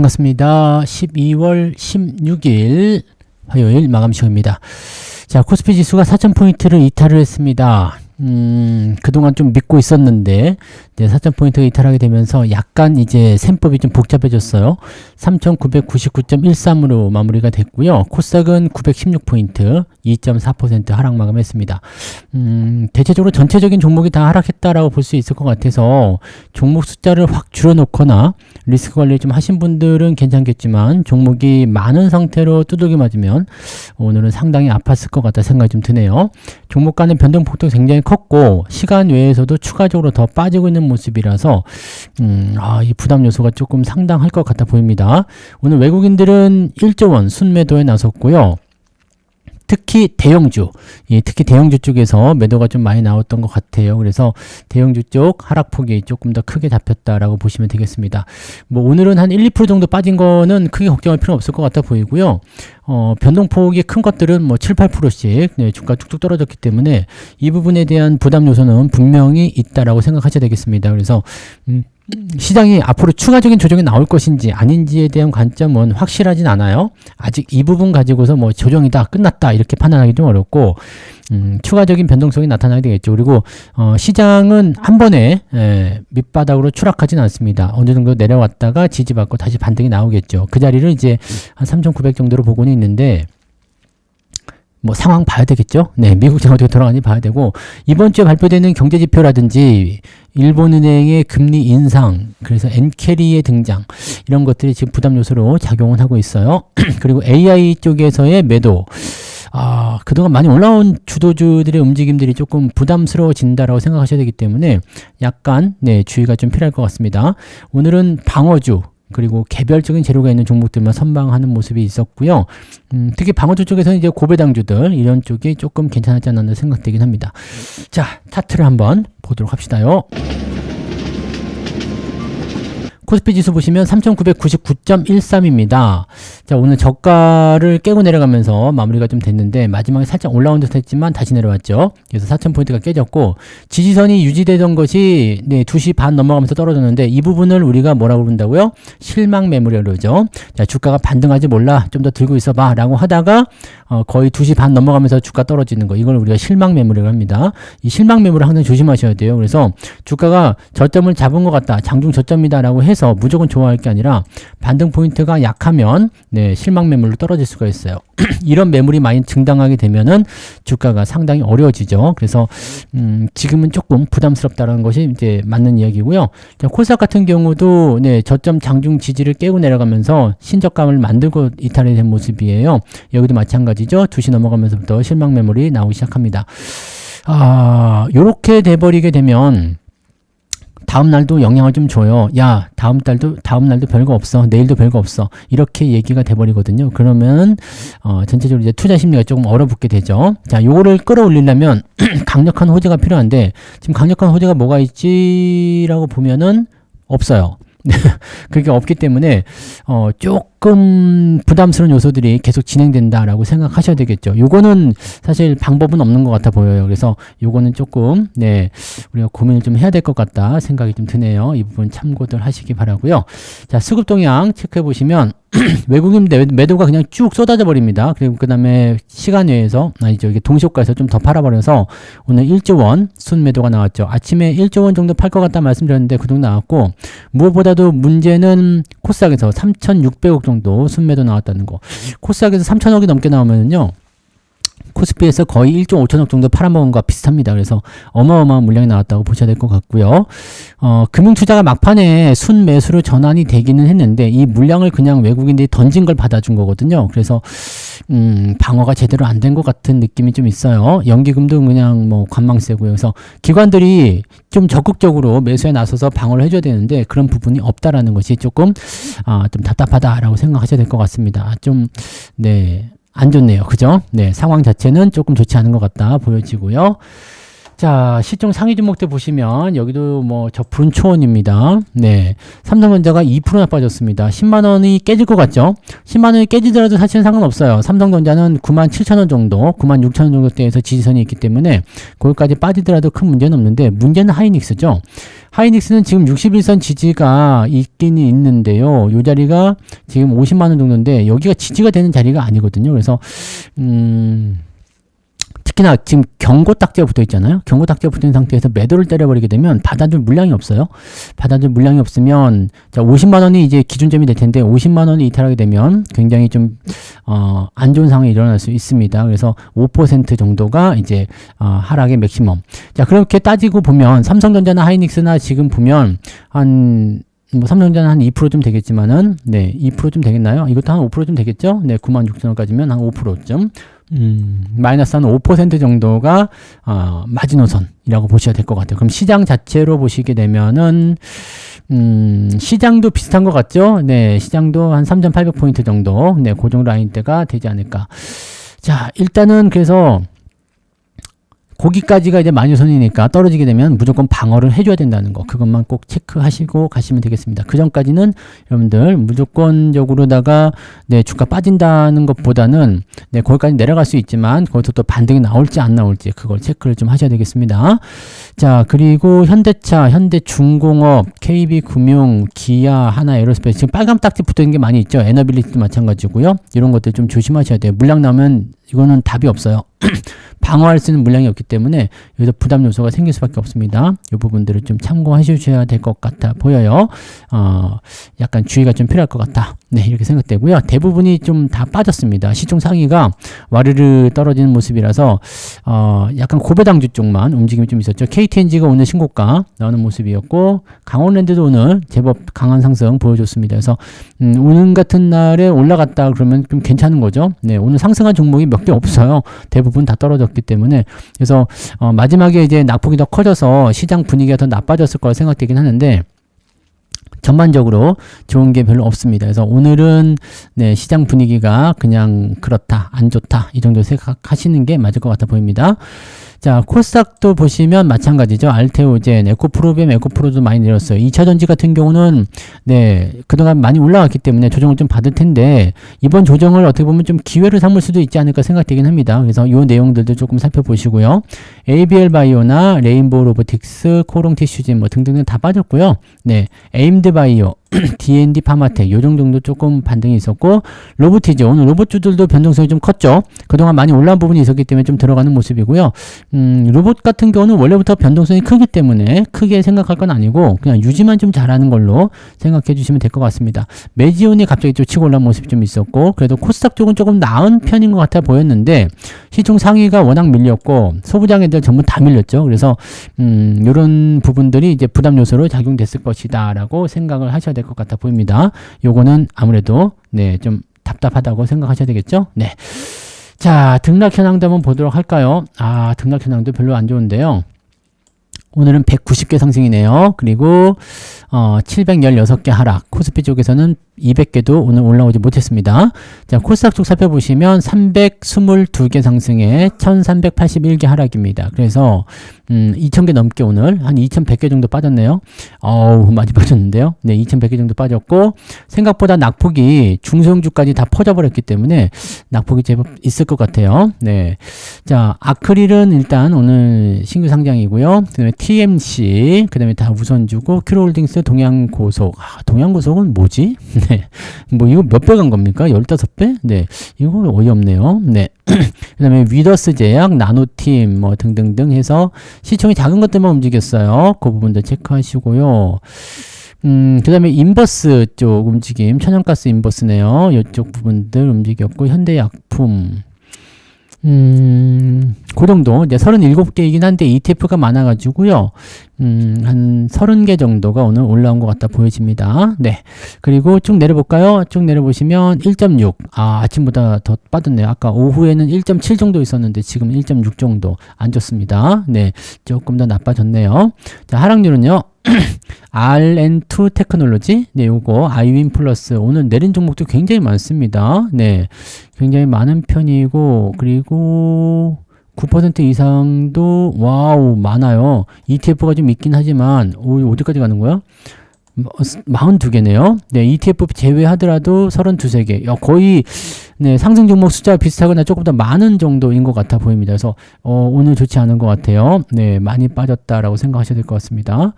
반갑습니다. 12월 16일 화요일 마감 시간입니다. 자, 코스피 지수가 4,000포인트를 이탈을 했습니다. 그동안 좀 믿고 있었는데, 4,000포인트가 이탈하게 되면서 약간 이제 셈법이 좀 복잡해졌어요. 3,999.13으로 마무리가 됐고요. 코스닥은 916포인트, 2.4% 하락 마감했습니다. 대체적으로 전체적인 종목이 다 하락했다라고 볼 수 있을 것 같아서 종목 숫자를 확 줄여놓거나 리스크 관리 좀 하신 분들은 괜찮겠지만 종목이 많은 상태로 두들겨 맞으면 오늘은 상당히 아팠을 것 같다 생각이 좀 드네요. 종목 간의 변동폭도 굉장히 컸고 시간 외에서도 추가적으로 더 빠지고 있는 모습이라서 이 부담 요소가 조금 상당할 것 같아 보입니다. 오늘 외국인들은 1조 원 순매도에 나섰고요. 특히 대형주 쪽에서 매도가 좀 많이 나왔던 것 같아요. 그래서 대형주 쪽 하락폭이 조금 더 크게 잡혔다라고 보시면 되겠습니다. 뭐 오늘은 한 1, 2% 정도 빠진 거는 크게 걱정할 필요는 없을 것 같아 보이고요. 변동폭이 큰 것들은 뭐 7, 8%씩 주가 쭉쭉 떨어졌기 때문에 이 부분에 대한 부담 요소는 분명히 있다라고 생각하셔야 되겠습니다. 그래서 시장이 앞으로 추가적인 조정이 나올 것인지 아닌지에 대한 관점은 확실하진 않아요. 아직 이 부분 가지고서 뭐 조정이다 끝났다 이렇게 판단하기 좀 어렵고 추가적인 변동성이 나타나게 되겠죠. 그리고 시장은 한 번에 밑바닥으로 추락하진 않습니다. 어느 정도 내려왔다가 지지받고 다시 반등이 나오겠죠. 그 자리를 이제 한 3,900 정도로 보고는 있는데 뭐 상황 봐야 되겠죠. 미국 장 어떻게 돌아가는지 봐야 되고 이번 주에 발표되는 경제지표라든지 일본은행의 금리 인상, 그래서 엔캐리의 등장 이런 것들이 지금 부담 요소로 작용을 하고 있어요. 그리고 AI 쪽에서의 매도, 그동안 많이 올라온 주도주들의 움직임들이 조금 부담스러워진다라고 생각하셔야 되기 때문에 약간 주의가 좀 필요할 것 같습니다. 오늘은 방어주 그리고 개별적인 재료가 있는 종목들만 선방하는 모습이 있었고요. 특히 방어주 쪽에서는 이제 고배당주들 이런 쪽이 조금 괜찮았지 않나 생각되긴 합니다. 자, 차트를 한번 보도록 합시다요. 코스피 지수 보시면 3,999.13입니다. 자, 오늘 저가를 깨고 내려가면서 마무리가 좀 됐는데 마지막에 살짝 올라온 듯 했지만 다시 내려왔죠. 그래서 4,000포인트가 깨졌고 지지선이 유지되던 것이 2시 반 넘어가면서 떨어졌는데 이 부분을 우리가 뭐라고 부른다고요? 실망 매물이라고 그러죠. 자, 주가가 반등하지 몰라 좀 더 들고 있어봐 라고 하다가 거의 2시 반 넘어가면서 주가 떨어지는 거, 이걸 우리가 실망 매물이라고 합니다. 이 실망 매물을 항상 조심하셔야 돼요. 그래서 주가가 저점을 잡은 것 같다, 장중 저점이다 라고 해서 무조건 좋아할 게 아니라 반등 포인트가 약하면 실망 매물로 떨어질 수가 있어요. 이런 매물이 많이 증당하게 되면은 주가가 상당히 어려워지죠. 그래서 지금은 조금 부담스럽다는 것이 이제 맞는 이야기고요. 코스닥 같은 경우도 저점 장중 지지를 깨고 내려가면서 신저감을 만들고 이탈이 된 모습이에요. 여기도 마찬가지죠. 2시 넘어가면서부터 실망 매물이 나오기 시작합니다. 요렇게 돼버리게 되면 다음 날도 영향을 좀 줘요. 야, 다음 날도 별거 없어. 내일도 별거 없어. 이렇게 얘기가 돼버리거든요. 그러면 전체적으로 이제 투자 심리가 조금 얼어붙게 되죠. 자, 요거를 끌어올리려면 강력한 호재가 필요한데 지금 강력한 호재가 뭐가 있지라고 보면은 없어요. 그게 없기 때문에 조금 부담스러운 요소들이 계속 진행된다라고 생각하셔야 되겠죠. 요거는 사실 방법은 없는 것 같아 보여요. 그래서 요거는 조금 우리가 고민을 좀 해야 될 것 같다 생각이 좀 드네요. 이 부분 참고들 하시기 바라고요. 자, 수급 동향 체크해 보시면 외국인 매도가 그냥 쭉 쏟아져 버립니다. 그리고 그 다음에 시간 외에서 이게 동시효과에서 좀 더 팔아버려서 오늘 1조 원 순매도가 나왔죠. 아침에 1조 원 정도 팔 것 같다 말씀드렸는데 그 정도 나왔고, 무엇보다도 문제는 코스닥에서 3,600억 정도 순매도 나왔다는 거. 코스닥에서 3,000억이 넘게 나오면은요, 코스피에서 거의 1조 5천억 정도 팔아먹은 것과 비슷합니다. 그래서 어마어마한 물량이 나왔다고 보셔야 될 것 같고요. 금융투자가 막판에 순매수로 전환이 되기는 했는데 이 물량을 그냥 외국인들이 던진 걸 받아준 거거든요. 그래서 방어가 제대로 안 된 것 같은 느낌이 좀 있어요. 연기금도 그냥 뭐 관망세고요. 그래서 기관들이 좀 적극적으로 매수에 나서서 방어를 해줘야 되는데 그런 부분이 없다라는 것이 조금 답답하다라고 생각하셔야 될 것 같습니다. 안 좋네요. 그죠? 상황 자체는 조금 좋지 않은 것 같다 보여지고요. 자, 시총 상위 종목들 보시면 여기도 뭐 저 푸른 초원입니다. 네. 삼성전자가 2%나 빠졌습니다. 10만 원이 깨질 것 같죠? 10만 원이 깨지더라도 사실은 상관없어요. 삼성전자는 97,000원 정도, 96,000원 정도대에서 지지선이 있기 때문에 거기까지 빠지더라도 큰 문제는 없는데 문제는 하이닉스죠. 하이닉스는 지금 61선 지지가 있긴 있는데요. 이 자리가 지금 50만 원 정도인데 여기가 지지가 되는 자리가 아니거든요. 그래서 특히나 지금 경고 딱지가 붙어 있잖아요. 경고 딱지가 붙은 상태에서 매도를 때려버리게 되면 받아줄 물량이 없어요. 받아줄 물량이 없으면 자 50만 원이 이제 기준점이 될 텐데 50만 원이 이탈하게 되면 굉장히 좀 안 좋은 상황이 일어날 수 있습니다. 그래서 5% 정도가 이제 하락의 맥시멈. 자 그렇게 따지고 보면 삼성전자나 하이닉스나 지금 보면 한 뭐 삼성전자는 한 2%좀 되겠지만은 네 2%좀 되겠나요? 이것도 한 5%좀 되겠죠? 네 96,000원까지면 한 5%좀 마이너스 한 5% 정도가 마지노선이라고 보셔야 될 것 같아요. 그럼 시장 자체로 보시게 되면은 시장도 비슷한 것 같죠? 네, 시장도 한 3,800포인트 정도, 네, 고정 라인대가 되지 않을까. 자, 일단은 그래서 거기까지가 이제 마지노선이니까 떨어지게 되면 무조건 방어를 해줘야 된다는 거. 그것만 꼭 체크하시고 가시면 되겠습니다. 그 전까지는 여러분들 무조건적으로다가 네, 주가 빠진다는 것보다는 네, 거기까지 내려갈 수 있지만 거기서 또 반등이 나올지 안 나올지 그걸 체크를 좀 하셔야 되겠습니다. 자, 그리고 현대차, 현대중공업, KB금융, 기아, 하나에어로스페이스 지금 빨간 딱지 붙어 있는 게 많이 있죠. 에너빌리티도 마찬가지고요. 이런 것들 좀 조심하셔야 돼요. 물량 나오면 이거는 답이 없어요. 방어할 수 있는 물량이 없기 때문에 여기서 부담 요소가 생길 수밖에 없습니다. 이 부분들을 좀 참고하셔야 될 것 같아 보여요. 약간 주의가 좀 필요할 것 같다. 네, 이렇게 생각되고요. 대부분이 좀 다 빠졌습니다. 시총 상위가 와르르 떨어지는 모습이라서 약간 고배당주 쪽만 움직임이 좀 있었죠. KTNG가 오늘 신고가 나오는 모습이었고 강원랜드도 오늘 제법 강한 상승 보여줬습니다. 그래서 오늘 같은 날에 올라갔다 그러면 좀 괜찮은 거죠. 네, 오늘 상승한 종목이 몇 개 없어요. 대부분 다 떨어졌기 때문에 그래서 마지막에 이제 낙폭이 더 커져서 시장 분위기가 더 나빠졌을 거라 생각되긴 하는데 전반적으로 좋은 게 별로 없습니다. 그래서 오늘은 네, 시장 분위기가 그냥 그렇다, 안 좋다 이 정도 생각하시는 게 맞을 것 같아 보입니다. 자, 코스닥도 보시면 마찬가지죠. 알테오젠, 에코프로비엠, 에코프로도 많이 내렸어요. 2차전지 같은 경우는 네, 그동안 많이 올라왔기 때문에 조정을 좀 받을 텐데 이번 조정을 어떻게 보면 좀 기회를 삼을 수도 있지 않을까 생각되긴 합니다. 그래서 이 내용들도 조금 살펴보시고요. ABL 바이오나 레인보우 로보틱스, 코롱 티슈진 뭐 등등 다 빠졌고요. 네, 에임드 바이오 D&D 파마텍 요 정도 조금 반등이 있었고 로보티즈 오늘 로봇주들도 변동성이 좀 컸죠. 그동안 많이 올라온 부분이 있었기 때문에 좀 들어가는 모습이고요. 로봇 같은 경우는 원래부터 변동성이 크기 때문에 크게 생각할 건 아니고 그냥 유지만 좀 잘하는 걸로 생각해 주시면 될 것 같습니다. 메지온이 갑자기 좀 치고 올라온 모습이 좀 있었고 그래도 코스닥 쪽은 조금 나은 편인 것 같아 보였는데 시총 상위가 워낙 밀렸고 소부장 애들 전부 다 밀렸죠. 그래서 이런 부분들이 이제 부담 요소로 작용됐을 것이다 라고 생각을 하셔야 될 것 같아 보입니다. 요거는 아무래도 네, 좀 답답하다고 생각하셔야 되겠죠. 네. 자, 등락 현황도 한번 보도록 할까요? 등락 현황도 별로 안 좋은데요. 오늘은 190개 상승이네요. 그리고 716개 하락. 코스피 쪽에서는 200개도 오늘 올라오지 못했습니다. 자, 코스닥 쪽 살펴보시면 322개 상승에 1381개 하락입니다. 그래서 2000개 넘게 오늘 한 2100개 정도 빠졌네요. 많이 빠졌는데요. 네, 2100개 정도 빠졌고 생각보다 낙폭이 중소형주까지 다 퍼져버렸기 때문에 낙폭이 제법 있을 것 같아요. 네, 자, 아크릴은 일단 오늘 신규 상장이고요. 그 다음에 TMC, 그 다음에 다 우선주고 큐로홀딩스, 동양고속. 동양고속은 뭐지? 네, 뭐 이거 몇 배 간 겁니까? 15배? 네, 이거 어이없네요. 네, 그 다음에 위더스 제약, 나노팀 뭐 등등등 해서 시총이 작은 것들만 움직였어요. 그 부분도 체크하시고요. 그 다음에 인버스 쪽 움직임, 천연가스 인버스네요. 이쪽 부분들 움직였고, 현대약품. 그 정도, 이제 37개이긴 한데 ETF가 많아가지고요. 한 30개 정도가 오늘 올라온 것 같다 보여집니다. 네. 그리고 쭉 내려볼까요? 쭉 내려보시면 1.6. 아침보다 더 빠졌네요. 아까 오후에는 1.7 정도 있었는데 지금 1.6 정도 안 좋습니다. 네. 조금 더 나빠졌네요. 자, 하락률은요. RN2 테크놀로지, 네, 요거 아이윈 플러스 오늘 내린 종목도 굉장히 많습니다. 네, 굉장히 많은 편이고 그리고 9% 이상도 와우 많아요. ETF가 좀 있긴 하지만 어디까지 가는 거야? 42개네요. 네, ETF 제외하더라도 32개. 거의 네, 상승 종목 숫자가 비슷하거나 조금 더 많은 정도인 것 같아 보입니다. 그래서 오늘 좋지 않은 것 같아요. 네, 많이 빠졌다라고 생각하셔야 될 것 같습니다.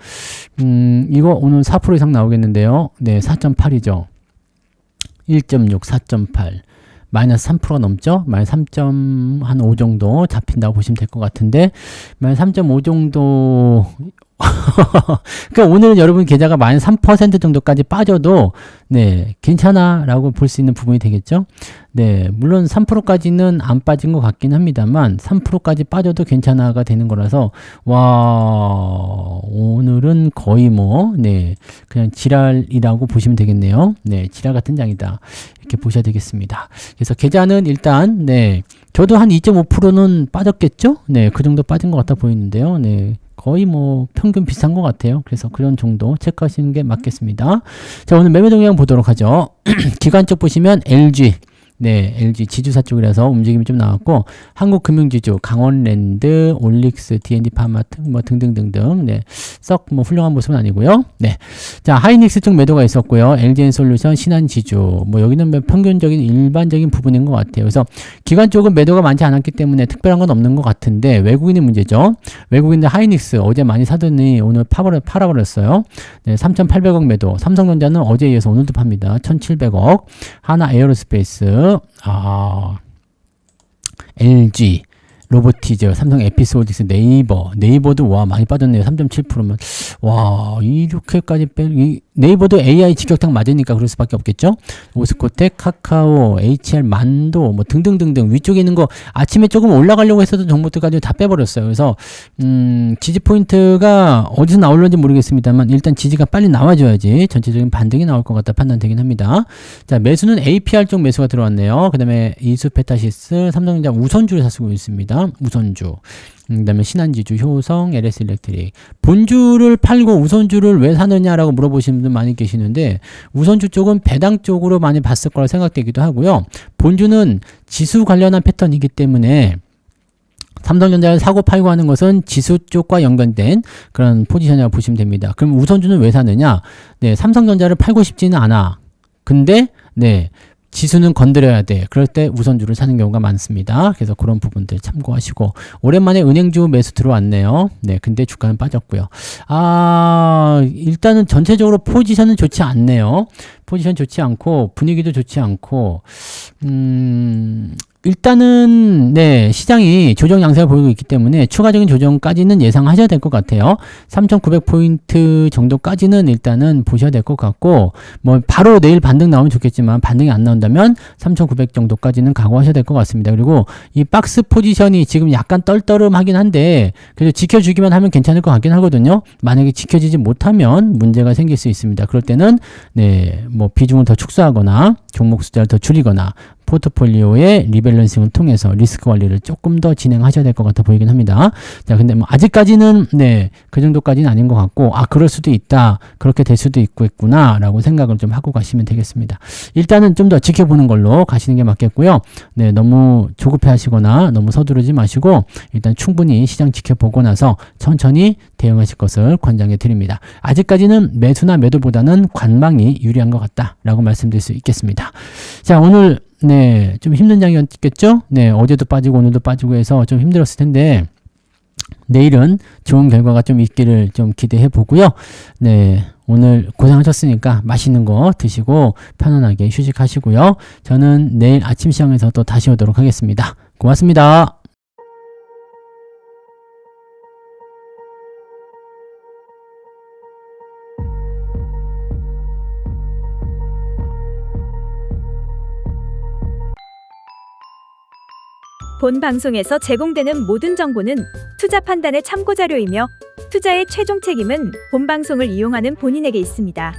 이거 오늘 4% 이상 나오겠는데요. 네, 4.8이죠. 1.6, 4.8. 마이너스 3%가 넘죠? 마이너스 3.5 정도 잡힌다고 보시면 될 것 같은데, 마이너스 3.5 정도, 그러니까 오늘은 여러분 계좌가 마이너스 3% 정도까지 빠져도, 네, 괜찮아 라고 볼 수 있는 부분이 되겠죠? 네, 물론 3%까지는 안 빠진 것 같긴 합니다만, 3%까지 빠져도 괜찮아가 되는 거라서, 와, 오늘은 거의 네, 그냥 지랄이라고 보시면 되겠네요. 네, 지랄 같은 장이다. 이렇게 보셔야 되겠습니다. 그래서 계좌는 일단, 네, 저도 한 2.5%는 빠졌겠죠? 네, 그 정도 빠진 것 같아 보이는데요. 네. 거의 평균 비슷한 것 같아요. 그래서 그런 정도 체크하시는 게 맞겠습니다. 자, 오늘 매매 동향 보도록 하죠. 기관 쪽 보시면 LG. 네, LG 지주사 쪽이라서 움직임이 좀 나왔고, 한국금융지주, 강원랜드, 올릭스, D&D 파마 등등등등. 네, 썩 훌륭한 모습은 아니고요. 네, 자 하이닉스 쪽 매도가 있었고요. LG엔솔루션, 신한지주. 여기는 평균적인 일반적인 부분인 것 같아요. 그래서 기관 쪽은 매도가 많지 않았기 때문에 특별한 건 없는 것 같은데 외국인의 문제죠. 외국인들 하이닉스 어제 많이 사더니 오늘 팔아버렸어요. 네, 3,800억 매도. 삼성전자는 어제에 이어서 오늘도 팝니다. 1,700억. 하나 에어로스페이스. LG, 로보티즈, 삼성 에피소디스, 네이버도 와 많이 빠졌네요. 3.7%면 와 이렇게까지 네이버도 AI 직격탄 맞으니까 그럴 수밖에 없겠죠. 오스코텍, 카카오, HR, 만도 등등등등 위쪽에 있는 거 아침에 조금 올라가려고 했었던 정보들까지 다 빼버렸어요. 그래서 지지 포인트가 어디서 나올는지 모르겠습니다만 일단 지지가 빨리 나와줘야지 전체적인 반등이 나올 것 같다 판단되긴 합니다. 자 매수는 APR 쪽 매수가 들어왔네요. 그 다음에 이수페타시스, 삼성전자 우선주를 사쓰고 있습니다. 우선주. 그 다음에 신한지주, 효성, LS일렉트릭. 본주를 팔고 우선주를 왜 사느냐라고 물어보시는 분들 많이 계시는데 우선주 쪽은 배당 쪽으로 많이 봤을 거라 생각되기도 하고요. 본주는 지수 관련한 패턴이기 때문에 삼성전자를 사고 팔고 하는 것은 지수 쪽과 연관된 그런 포지션이라고 보시면 됩니다. 그럼 우선주는 왜 사느냐? 네, 삼성전자를 팔고 싶지는 않아. 근데 네, 지수는 건드려야 돼. 그럴 때 우선주를 사는 경우가 많습니다. 그래서 그런 부분들 참고하시고 오랜만에 은행주 매수 들어왔네요. 네, 근데 주가는 빠졌고요. 일단은 전체적으로 포지션은 좋지 않네요. 포지션 좋지 않고 분위기도 좋지 않고 일단은 네 시장이 조정 양상을 보이고 있기 때문에 추가적인 조정까지는 예상하셔야 될 것 같아요. 3,900포인트 정도까지는 일단은 보셔야 될 것 같고 바로 내일 반등 나오면 좋겠지만 반등이 안 나온다면 3,900 정도까지는 각오하셔야 될 것 같습니다. 그리고 이 박스 포지션이 지금 약간 떨떠름하긴 한데 그래도 지켜주기만 하면 괜찮을 것 같긴 하거든요. 만약에 지켜지지 못하면 문제가 생길 수 있습니다. 그럴 때는 네 비중을 더 축소하거나 종목 숫자를 더 줄이거나 포트폴리오의 리밸런싱을 통해서 리스크 관리를 조금 더 진행하셔야 될 것 같아 보이긴 합니다. 자, 근데 아직까지는 네, 그 정도까지는 아닌 것 같고, 그럴 수도 있다. 그렇게 될 수도 있겠구나. 라고 생각을 좀 하고 가시면 되겠습니다. 일단은 좀 더 지켜보는 걸로 가시는 게 맞겠고요. 네, 너무 조급해 하시거나 너무 서두르지 마시고, 일단 충분히 시장 지켜보고 나서 천천히 대응하실 것을 권장해 드립니다. 아직까지는 매수나 매도보다는 관망이 유리한 것 같다. 라고 말씀드릴 수 있겠습니다. 자, 오늘 네, 좀 힘든 장이었겠죠? 네, 어제도 빠지고 오늘도 빠지고 해서 좀 힘들었을 텐데 내일은 좋은 결과가 좀 있기를 좀 기대해 보고요. 네, 오늘 고생하셨으니까 맛있는 거 드시고 편안하게 휴식하시고요. 저는 내일 아침 시장에서 또 다시 오도록 하겠습니다. 고맙습니다. 본 방송에서 제공되는 모든 정보는 투자 판단의 참고 자료이며 투자의 최종 책임은 본 방송을 이용하는 본인에게 있습니다.